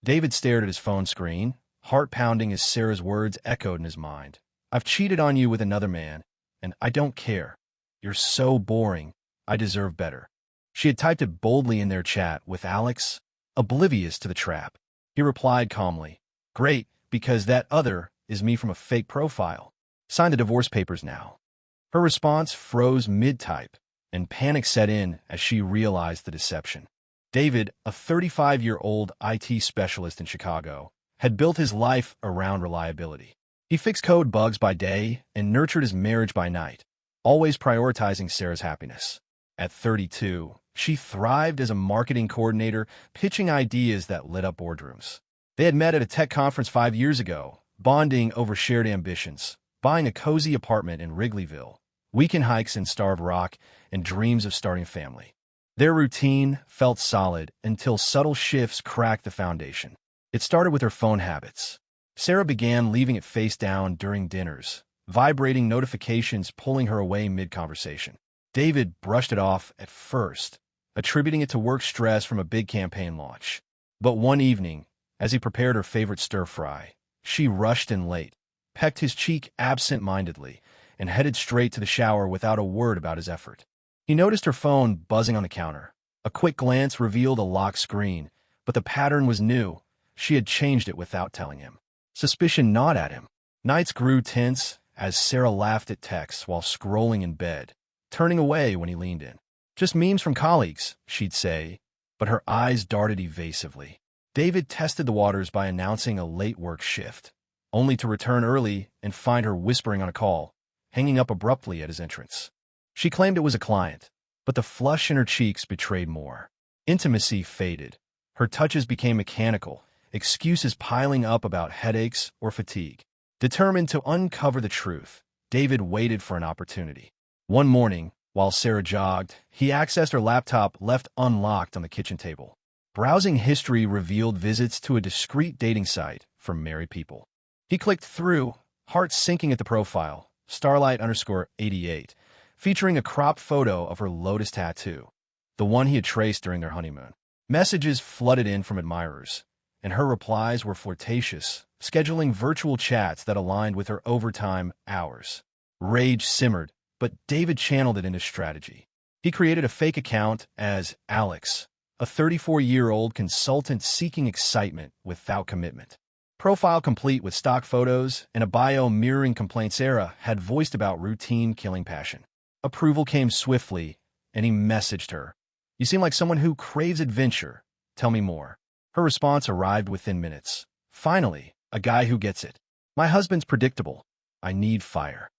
David stared at his phone screen, heart pounding as Sarah's words echoed in his mind. I've cheated on you with another man, and I don't care. You're so boring. I deserve better. She had typed it boldly in their chat with Alex, oblivious to the trap. He replied calmly, Great, because that other is me from a fake profile. Sign the divorce papers now. Her response froze mid-type, and panic set in as she realized the deception. David, a 35-year-old IT specialist in Chicago, had built his life around reliability. He fixed code bugs by day and nurtured his marriage by night, always prioritizing Sarah's happiness. At 32, she thrived as a marketing coordinator, pitching ideas that lit up boardrooms. They had met at a tech conference 5 years ago, bonding over shared ambitions, buying a cozy apartment in Wrigleyville, weekend hikes in Starved Rock, and dreams of starting a family. Their routine felt solid until subtle shifts cracked the foundation. It started with her phone habits. Sarah began leaving it face down during dinners, vibrating notifications pulling her away mid-conversation. David brushed it off at first, attributing it to work stress from a big campaign launch. But one evening, as he prepared her favorite stir-fry, she rushed in late, pecked his cheek absent-mindedly, and headed straight to the shower without a word about his effort. He noticed her phone buzzing on the counter. A quick glance revealed a locked screen, but the pattern was new. She had changed it without telling him. Suspicion gnawed at him. Nights grew tense as Sarah laughed at texts while scrolling in bed, turning away when he leaned in. Just memes from colleagues, she'd say, but her eyes darted evasively. David tested the waters by announcing a late work shift, only to return early and find her whispering on a call, hanging up abruptly at his entrance. She claimed it was a client, but the flush in her cheeks betrayed more. Intimacy faded. Her touches became mechanical, excuses piling up about headaches or fatigue. Determined to uncover the truth, David waited for an opportunity. One morning, while Sarah jogged, he accessed her laptop left unlocked on the kitchen table. Browsing history revealed visits to a discreet dating site for married people. He clicked through, heart sinking at the profile, Starlight_88, featuring a cropped photo of her lotus tattoo, the one he had traced during their honeymoon. Messages flooded in from admirers, and her replies were flirtatious, scheduling virtual chats that aligned with her overtime hours. Rage simmered, but David channeled it into strategy. He created a fake account as Alex, a 34-year-old consultant seeking excitement without commitment. Profile complete with stock photos and a bio mirroring complaints Sarah had voiced about routine killing passion. Approval came swiftly, and he messaged her. You seem like someone who craves adventure. Tell me more. Her response arrived within minutes. Finally, a guy who gets it. My husband's predictable. I need fire.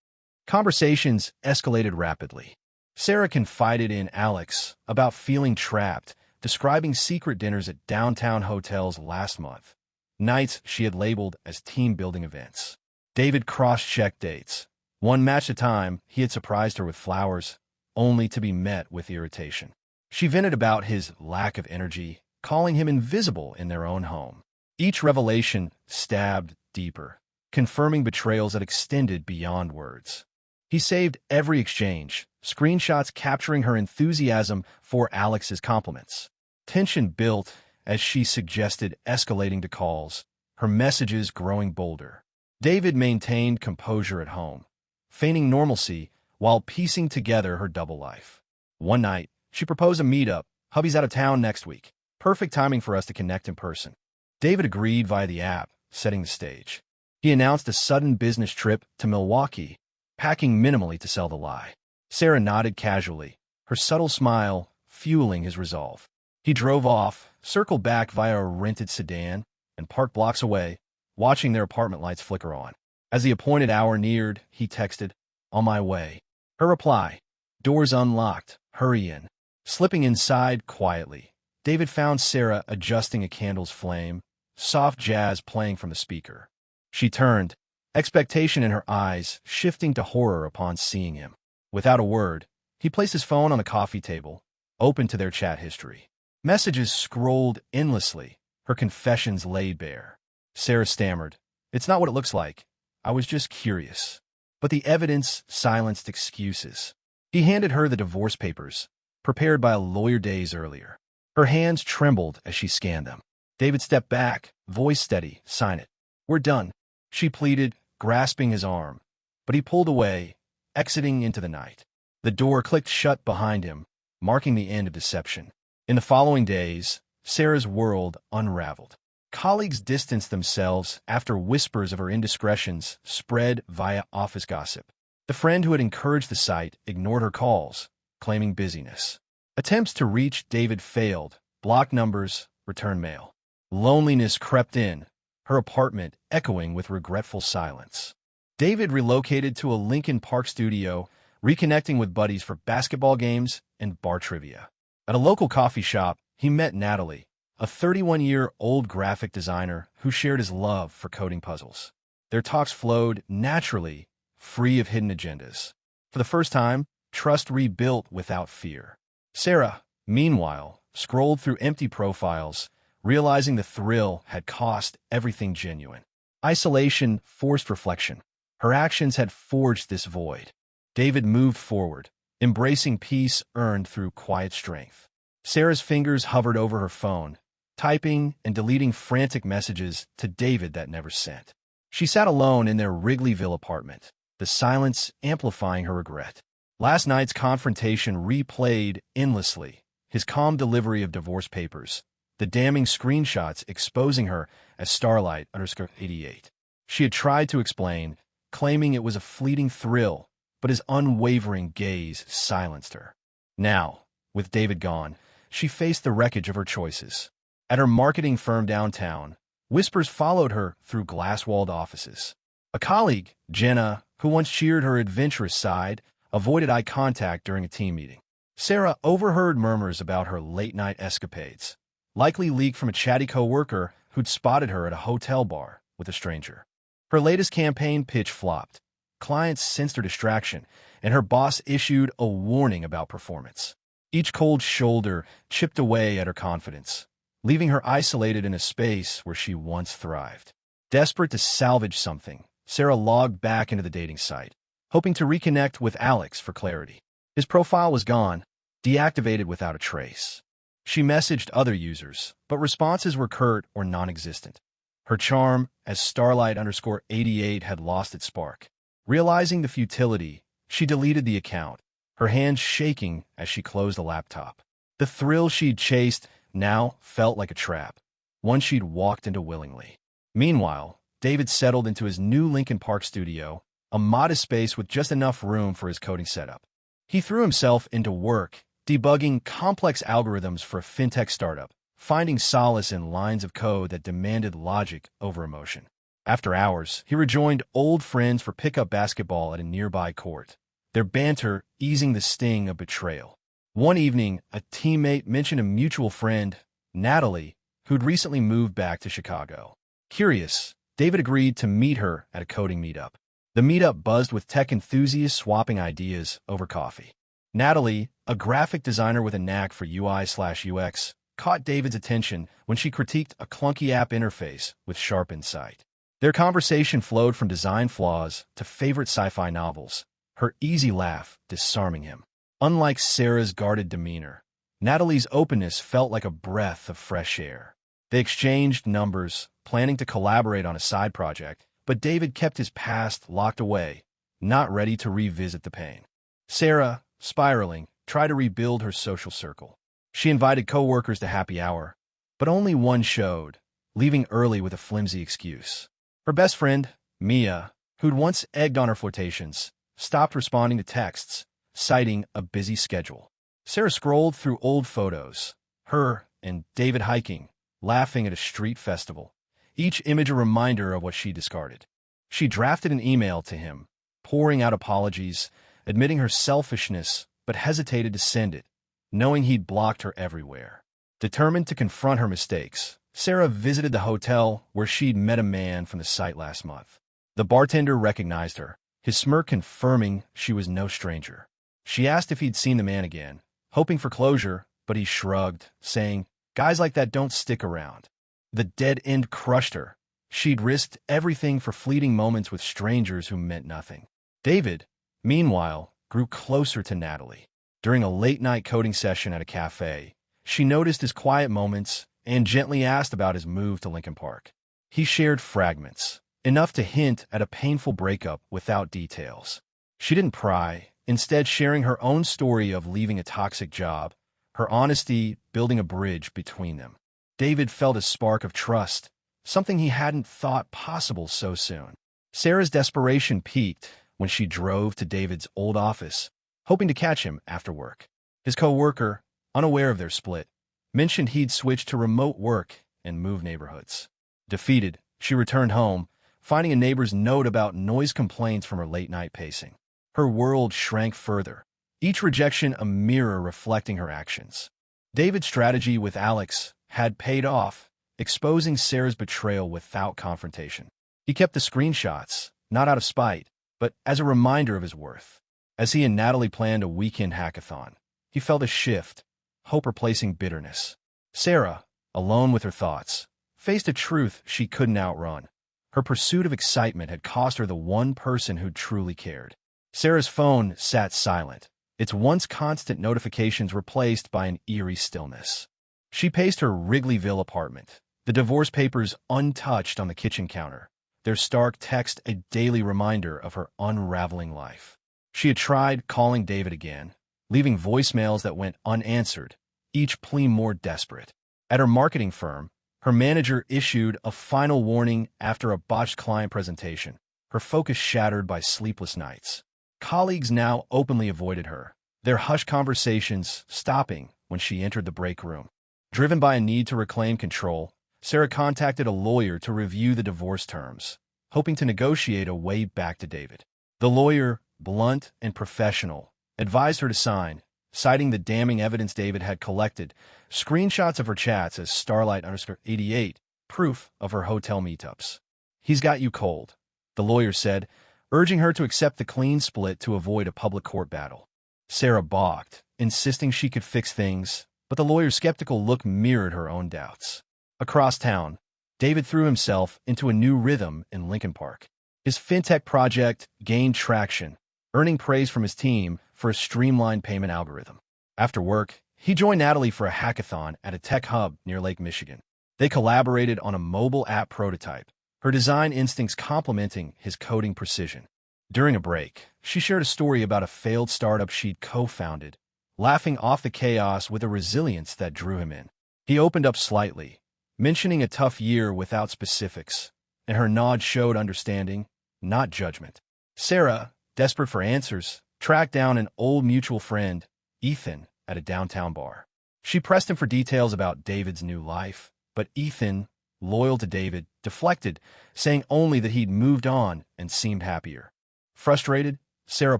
Conversations escalated rapidly. Sarah confided in Alex about feeling trapped, describing secret dinners at downtown hotels last month, nights she had labeled as team-building events. David cross-checked dates. One matched a time he had surprised her with flowers, only to be met with irritation. She vented about his lack of energy, calling him invisible in their own home. Each revelation stabbed deeper, confirming betrayals that extended beyond words. He saved every exchange, screenshots capturing her enthusiasm for Alex's compliments. Tension built as she suggested escalating to calls, her messages growing bolder. David maintained composure at home, feigning normalcy while piecing together her double life. One night, she proposed a meetup. Hubby's out of town next week. Perfect timing for us to connect in person. David agreed via the app, setting the stage. He announced a sudden business trip to Milwaukee, packing minimally to sell the lie. Sarah nodded casually, her subtle smile fueling his resolve. He drove off, circled back via a rented sedan, and parked blocks away, watching their apartment lights flicker on. As the appointed hour neared, he texted, On my way. Her reply, Doors unlocked, hurry in. Slipping inside quietly, David found Sarah adjusting a candle's flame, soft jazz playing from the speaker. She turned, expectation in her eyes shifting to horror upon seeing him. Without a word, he placed his phone on the coffee table, open to their chat history. Messages scrolled endlessly, her confessions laid bare. Sarah stammered, It's not what it looks like. I was just curious. But the evidence silenced excuses. He handed her the divorce papers, prepared by a lawyer days earlier. Her hands trembled as she scanned them. David stepped back, voice steady, sign it. We're done, she pleaded, grasping his arm. But he pulled away, exiting into the night. The door clicked shut behind him, marking the end of deception. In the following days, Sarah's world unraveled. Colleagues distanced themselves after whispers of her indiscretions spread via office gossip. The friend who had encouraged the site ignored her calls, claiming busyness. Attempts to reach David failed, blocked numbers, returned mail. Loneliness crept in, her apartment echoing with regretful silence. David relocated to a Lincoln Park studio, reconnecting with buddies for basketball games and bar trivia. At a local coffee shop, he met Natalie, a 31-year-old graphic designer who shared his love for coding puzzles. Their talks flowed naturally, free of hidden agendas. For the first time, trust rebuilt without fear. Sarah, meanwhile, scrolled through empty profiles, realizing the thrill had cost everything genuine. Isolation forced reflection. Her actions had forged this void. David moved forward, embracing peace earned through quiet strength. Sarah's fingers hovered over her phone, typing and deleting frantic messages to David that never sent. She sat alone in their Wrigleyville apartment, the silence amplifying her regret. Last night's confrontation replayed endlessly, his calm delivery of divorce papers, the damning screenshots exposing her as Starlight_88. She had tried to explain, claiming it was a fleeting thrill, but his unwavering gaze silenced her. Now, with David gone, she faced the wreckage of her choices. At her marketing firm downtown, whispers followed her through glass-walled offices. A colleague, Jenna, who once cheered her adventurous side, avoided eye contact during a team meeting. Sarah overheard murmurs about her late-night escapades, likely leaked from a chatty coworker who'd spotted her at a hotel bar with a stranger. Her latest campaign pitch flopped. Clients sensed her distraction, and her boss issued a warning about performance. Each cold shoulder chipped away at her confidence, leaving her isolated in a space where she once thrived. Desperate to salvage something, Sarah logged back into the dating site, hoping to reconnect with Alex for clarity. His profile was gone, deactivated without a trace. She messaged other users, but responses were curt or non-existent. Her charm as Starlight_88 had lost its spark. Realizing the futility, she deleted the account, her hands shaking as she closed the laptop. The thrill she'd chased now felt like a trap, one she'd walked into willingly. Meanwhile, David settled into his new Lincoln Park studio, a modest space with just enough room for his coding setup. He threw himself into work, debugging complex algorithms for a fintech startup, finding solace in lines of code that demanded logic over emotion. After hours, he rejoined old friends for pickup basketball at a nearby court, their banter easing the sting of betrayal. One evening, a teammate mentioned a mutual friend, Natalie, who'd recently moved back to Chicago. Curious, David agreed to meet her at a coding meetup. The meetup buzzed with tech enthusiasts swapping ideas over coffee. Natalie, a graphic designer with a knack for UI/UX, caught David's attention when she critiqued a clunky app interface with sharp insight. Their conversation flowed from design flaws to favorite sci-fi novels, her easy laugh disarming him. Unlike Sarah's guarded demeanor, Natalie's openness felt like a breath of fresh air. They exchanged numbers, planning to collaborate on a side project, but David kept his past locked away, not ready to revisit the pain. Sarah, spiraling, tried to rebuild her social circle. She invited coworkers to happy hour, but only one showed, leaving early with a flimsy excuse. Her best friend, Mia, who'd once egged on her flirtations, stopped responding to texts, citing a busy schedule. Sarah scrolled through old photos, her and David hiking, laughing at a street festival, each image a reminder of what she discarded. She drafted an email to him, pouring out apologies, admitting her selfishness, but hesitated to send it, knowing he'd blocked her everywhere. Determined to confront her mistakes, Sarah visited the hotel where she'd met a man from the site last month. The bartender recognized her, his smirk confirming she was no stranger. She asked if he'd seen the man again, hoping for closure, but he shrugged, saying, "Guys like that don't stick around." The dead end crushed her. She'd risked everything for fleeting moments with strangers who meant nothing. David, meanwhile, grew closer to Natalie. During a late-night coding session at a cafe, she noticed his quiet moments and gently asked about his move to Lincoln Park. He shared fragments, enough to hint at a painful breakup without details. She didn't pry, instead sharing her own story of leaving a toxic job, her honesty building a bridge between them. David felt a spark of trust, something he hadn't thought possible so soon. Sarah's desperation peaked when she drove to David's old office, hoping to catch him after work. His co-worker, unaware of their split, mentioned he'd switched to remote work and move neighborhoods. Defeated, she returned home, finding a neighbor's note about noise complaints from her late-night pacing. Her world shrank further, each rejection a mirror reflecting her actions. David's strategy with Alex had paid off, exposing Sarah's betrayal without confrontation. He kept the screenshots, not out of spite, but as a reminder of his worth. As he and Natalie planned a weekend hackathon, he felt a shift, hope replacing bitterness. Sarah, alone with her thoughts, faced a truth she couldn't outrun. Her pursuit of excitement had cost her the one person who truly cared. Sarah's phone sat silent, its once constant notifications replaced by an eerie stillness. She paced her Wrigleyville apartment, the divorce papers untouched on the kitchen counter, their stark text a daily reminder of her unraveling life. She had tried calling David again, leaving voicemails that went unanswered, each plea more desperate. At her marketing firm, her manager issued a final warning after a botched client presentation, her focus shattered by sleepless nights. Colleagues now openly avoided her, their hushed conversations stopping when she entered the break room. Driven by a need to reclaim control, Sarah contacted a lawyer to review the divorce terms, hoping to negotiate a way back to David. The lawyer, blunt and professional, advised her to sign, citing the damning evidence David had collected, screenshots of her chats as Starlight_88, proof of her hotel meetups. "He's got you cold," the lawyer said, urging her to accept the clean split to avoid a public court battle. Sarah balked, insisting she could fix things, but the lawyer's skeptical look mirrored her own doubts. Across town, David threw himself into a new rhythm in Lincoln Park. His fintech project gained traction, earning praise from his team for a streamlined payment algorithm. After work, he joined Natalie for a hackathon at a tech hub near Lake Michigan. They collaborated on a mobile app prototype, her design instincts complementing his coding precision. During a break, she shared a story about a failed startup she'd co-founded, laughing off the chaos with a resilience that drew him in. He opened up slightly, mentioning a tough year without specifics, and her nod showed understanding, not judgment. Sarah, desperate for answers, tracked down an old mutual friend, Ethan, at a downtown bar. She pressed him for details about David's new life, but Ethan, loyal to David, deflected, saying only that he'd moved on and seemed happier. Frustrated, Sarah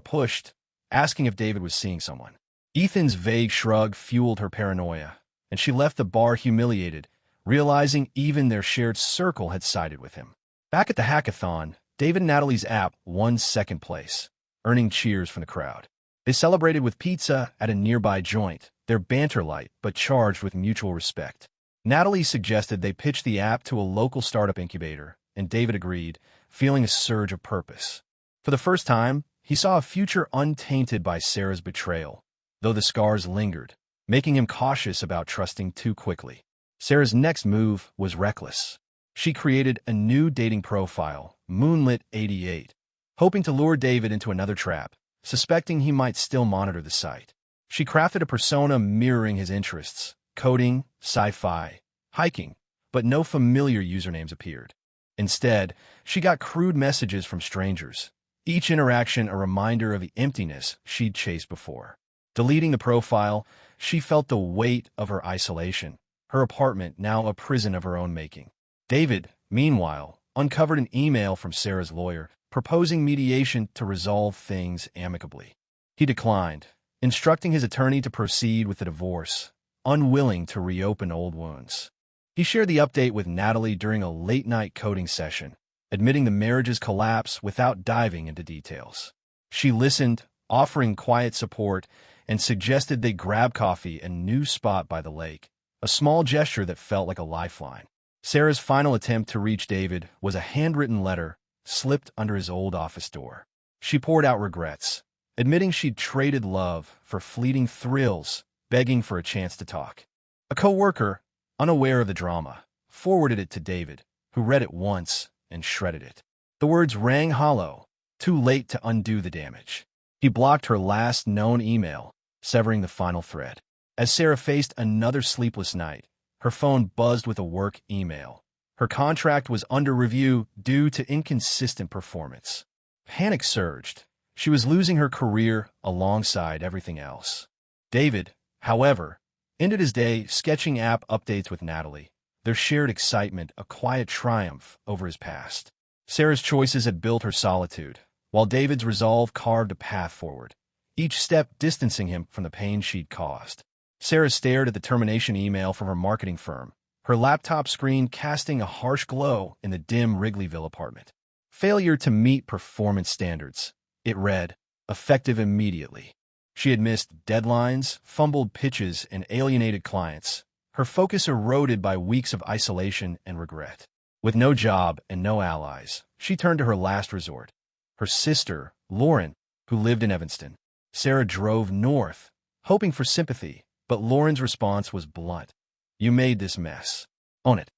pushed, asking if David was seeing someone. Ethan's vague shrug fueled her paranoia, and she left the bar humiliated, realizing even their shared circle had sided with him. Back at the hackathon, David and Natalie's app won second place, earning cheers from the crowd. They celebrated with pizza at a nearby joint, their banter light but charged with mutual respect. Natalie suggested they pitch the app to a local startup incubator, and David agreed, feeling a surge of purpose. For the first time, he saw a future untainted by Sarah's betrayal, though the scars lingered, making him cautious about trusting too quickly. Sarah's next move was reckless. She created a new dating profile, Moonlit88, hoping to lure David into another trap, suspecting he might still monitor the site. She crafted a persona mirroring his interests, coding, sci-fi, hiking, but no familiar usernames appeared. Instead, she got crude messages from strangers, each interaction a reminder of the emptiness she'd chased before. Deleting the profile, she felt the weight of her isolation, her apartment now a prison of her own making. David, meanwhile, uncovered an email from Sarah's lawyer, proposing mediation to resolve things amicably. He declined, instructing his attorney to proceed with the divorce, unwilling to reopen old wounds. He shared the update with Natalie during a late-night coding session, admitting the marriage's collapse without diving into details. She listened, offering quiet support, and suggested they grab coffee at a new spot by the lake, a small gesture that felt like a lifeline. Sarah's final attempt to reach David was a handwritten letter slipped under his old office door. She poured out regrets, admitting she'd traded love for fleeting thrills, begging for a chance to talk. A co-worker, unaware of the drama, forwarded it to David, who read it once and shredded it. The words rang hollow, too late to undo the damage. He blocked her last known email, severing the final thread. As Sarah faced another sleepless night, her phone buzzed with a work email. Her contract was under review due to inconsistent performance. Panic surged. She was losing her career alongside everything else. David, however, ended his day sketching app updates with Natalie, their shared excitement a quiet triumph over his past. Sarah's choices had built her solitude, while David's resolve carved a path forward, each step distancing him from the pain she'd caused. Sarah stared at the termination email from her marketing firm, her laptop screen casting a harsh glow in the dim Wrigleyville apartment. Failure to meet performance standards, it read, effective immediately. She had missed deadlines, fumbled pitches, and alienated clients, her focus eroded by weeks of isolation and regret. With no job and no allies, she turned to her last resort, her sister, Lauren, who lived in Evanston. Sarah drove north, hoping for sympathy, but Lauren's response was blunt. You made this mess. Own it.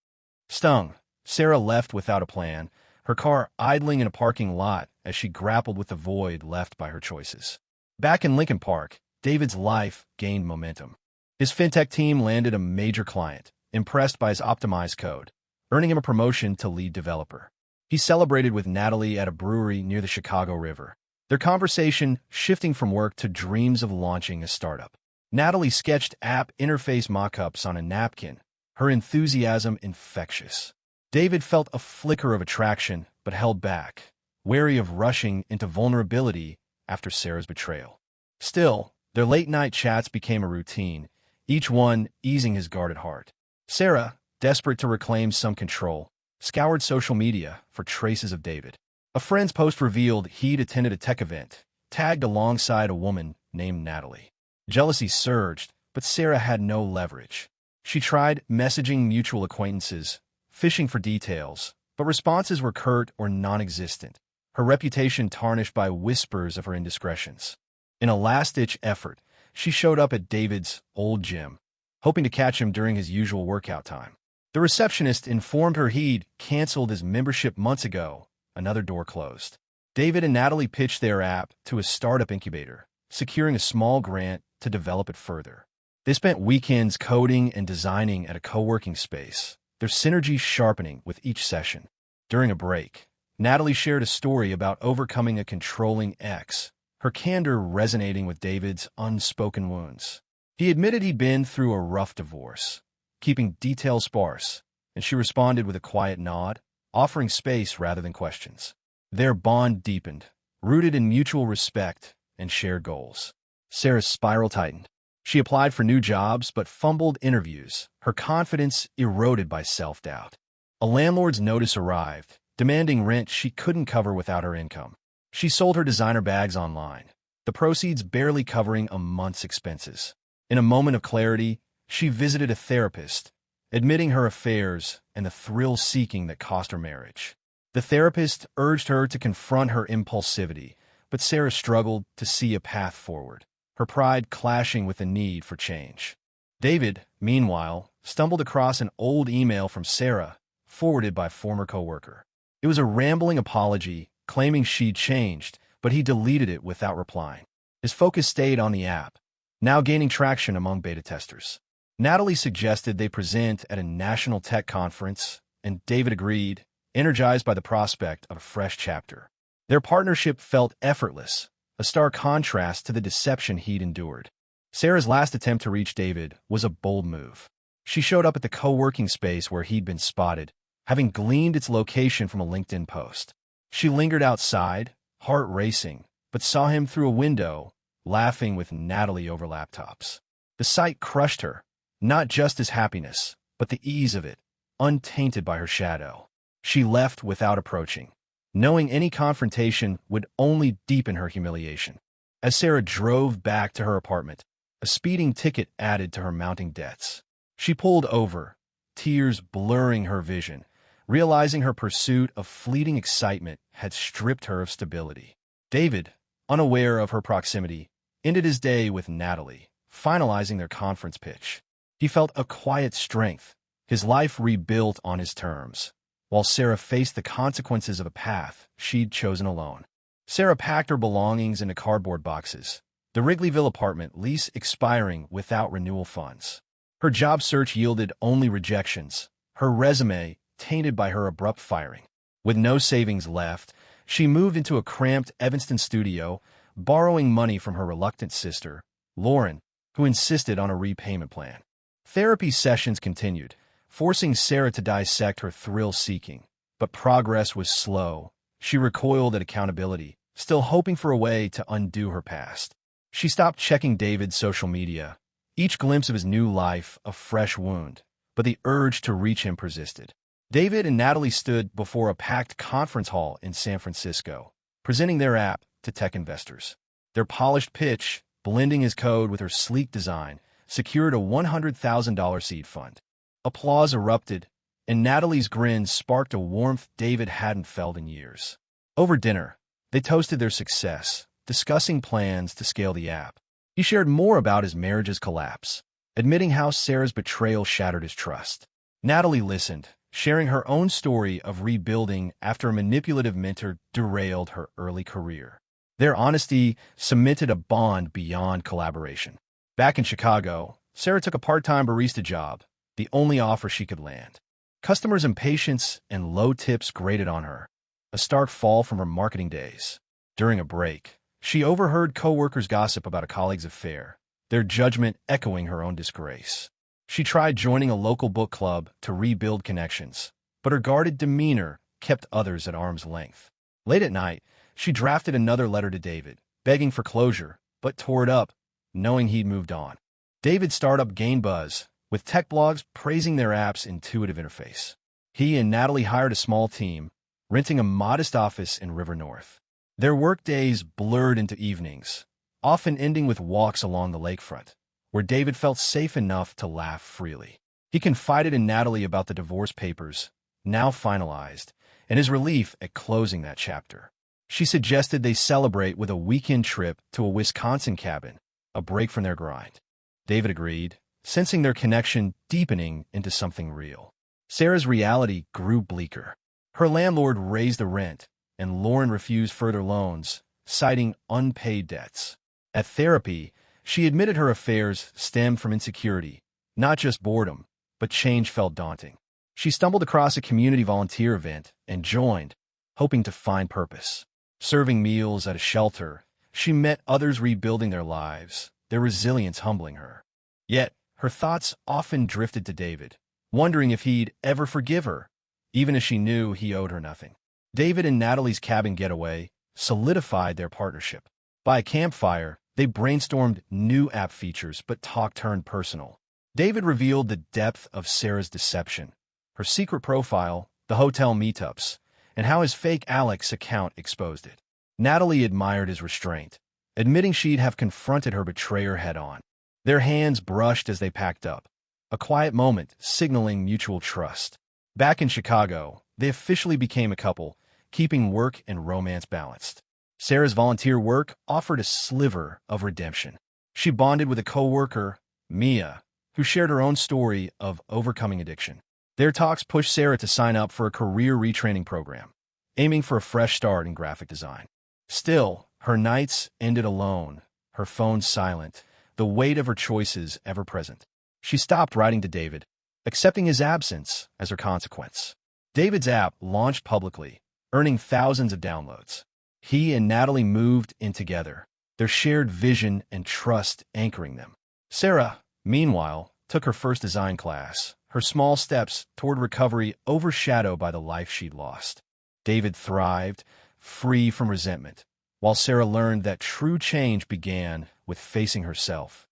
Stung, Sarah left without a plan, her car idling in a parking lot as she grappled with the void left by her choices. Back in Lincoln Park, David's life gained momentum. His fintech team landed a major client, impressed by his optimized code, earning him a promotion to lead developer. He celebrated with Natalie at a brewery near the Chicago River, their conversation shifting from work to dreams of launching a startup. Natalie sketched app interface mock-ups on a napkin, her enthusiasm infectious. David felt a flicker of attraction but held back, wary of rushing into vulnerability after Sarah's betrayal. Still, their late-night chats became a routine, each one easing his guarded heart. Sarah, desperate to reclaim some control, scoured social media for traces of David. A friend's post revealed he'd attended a tech event, tagged alongside a woman named Natalie. Jealousy surged, but Sarah had no leverage. She tried messaging mutual acquaintances, fishing for details, but responses were curt or non-existent, her reputation tarnished by whispers of her indiscretions. In a last-ditch effort, she showed up at David's old gym, hoping to catch him during his usual workout time. The receptionist informed her he'd canceled his membership months ago. Another door closed. David and Natalie pitched their app to a startup incubator, securing a small grant to develop it further. They spent weekends coding and designing at a co-working space, their synergy sharpening with each session. During a break, Natalie shared a story about overcoming a controlling ex, her candor resonating with David's unspoken wounds. He admitted he'd been through a rough divorce, keeping details sparse, and she responded with a quiet nod, offering space rather than questions. Their bond deepened, rooted in mutual respect and shared goals. Sarah's spiral tightened. She applied for new jobs but fumbled interviews, her confidence eroded by self-doubt. A landlord's notice arrived, demanding rent she couldn't cover without her income. She sold her designer bags online, the proceeds barely covering a month's expenses. In a moment of clarity, she visited a therapist, admitting her affairs and the thrill-seeking that cost her marriage. The therapist urged her to confront her impulsivity, but Sarah struggled to see a path forward, her pride clashing with the need for change. David, meanwhile, stumbled across an old email from Sarah, forwarded by a former coworker. It was a rambling apology, claiming she'd changed, but he deleted it without replying. His focus stayed on the app, now gaining traction among beta testers. Natalie suggested they present at a national tech conference, and David agreed, energized by the prospect of a fresh chapter. Their partnership felt effortless, a stark contrast to the deception he'd endured. Sarah's last attempt to reach David was a bold move. She showed up at the co-working space where he'd been spotted, having gleaned its location from a LinkedIn post. She lingered outside, heart racing, but saw him through a window, laughing with Natalie over laptops. The sight crushed her, not just his happiness, but the ease of it, untainted by her shadow. She left without approaching, knowing any confrontation would only deepen her humiliation. As Sarah drove back to her apartment, a speeding ticket added to her mounting debts. She pulled over, tears blurring her vision, realizing her pursuit of fleeting excitement had stripped her of stability. David, unaware of her proximity, ended his day with Natalie, finalizing their conference pitch. He felt a quiet strength, his life rebuilt on his terms, while Sarah faced the consequences of a path she'd chosen alone. Sarah packed her belongings into cardboard boxes, the Wrigleyville apartment lease expiring without renewal funds. Her job search yielded only rejections, her resume tainted by her abrupt firing. With no savings left, she moved into a cramped Evanston studio, borrowing money from her reluctant sister, Lauren, who insisted on a repayment plan. Therapy sessions continued, forcing Sarah to dissect her thrill-seeking, but progress was slow. She recoiled at accountability, still hoping for a way to undo her past. She stopped checking David's social media, each glimpse of his new life a fresh wound, but the urge to reach him persisted. David and Natalie stood before a packed conference hall in San Francisco, presenting their app to tech investors. Their polished pitch, blending his code with her sleek design, secured a $100,000 seed fund. Applause erupted, and Natalie's grin sparked a warmth David hadn't felt in years. Over dinner, they toasted their success, discussing plans to scale the app. He shared more about his marriage's collapse, admitting how Sarah's betrayal shattered his trust. Natalie listened, sharing her own story of rebuilding after a manipulative mentor derailed her early career. Their honesty cemented a bond beyond collaboration. Back in Chicago, Sarah took a part-time barista job, the only offer she could land. Customers' impatience and low tips grated on her, a stark fall from her marketing days. During a break, she overheard coworkers gossip about a colleague's affair, their judgment echoing her own disgrace. She tried joining a local book club to rebuild connections, but her guarded demeanor kept others at arm's length. Late at night, she drafted another letter to David, begging for closure, but tore it up, knowing he'd moved on. David's startup gained buzz, with tech blogs praising their app's intuitive interface. He and Natalie hired a small team, renting a modest office in River North. Their workdays blurred into evenings, often ending with walks along the lakefront, where David felt safe enough to laugh freely. He confided in Natalie about the divorce papers, now finalized, and his relief at closing that chapter. She suggested they celebrate with a weekend trip to a Wisconsin cabin, a break from their grind. David agreed, sensing their connection deepening into something real. Sarah's reality grew bleaker. Her landlord raised the rent, and Lauren refused further loans, citing unpaid debts. At therapy, she admitted her affairs stemmed from insecurity, not just boredom, but change felt daunting. She stumbled across a community volunteer event and joined, hoping to find purpose. Serving meals at a shelter, she met others rebuilding their lives, their resilience humbling her. Yet, her thoughts often drifted to David, wondering if he'd ever forgive her, even as she knew he owed her nothing. David and Natalie's cabin getaway solidified their partnership. By a campfire, they brainstormed new app features, but talk turned personal. David revealed the depth of Sarah's deception, her secret profile, the hotel meetups, and how his fake Alex account exposed it. Natalie admired his restraint, admitting she'd have confronted her betrayer head-on. Their hands brushed as they packed up, a quiet moment signaling mutual trust. Back in Chicago, they officially became a couple, keeping work and romance balanced. Sarah's volunteer work offered a sliver of redemption. She bonded with a coworker, Mia, who shared her own story of overcoming addiction. Their talks pushed Sarah to sign up for a career retraining program, aiming for a fresh start in graphic design. Still, her nights ended alone, her phone silent, the weight of her choices ever present. She stopped writing to David, accepting his absence as her consequence. David's app launched publicly, earning thousands of downloads. He and Natalie moved in together, their shared vision and trust anchoring them. Sarah, meanwhile, took her first design class, her small steps toward recovery overshadowed by the life she'd lost. David thrived, free from resentment, while Sarah learned that true change began with facing herself.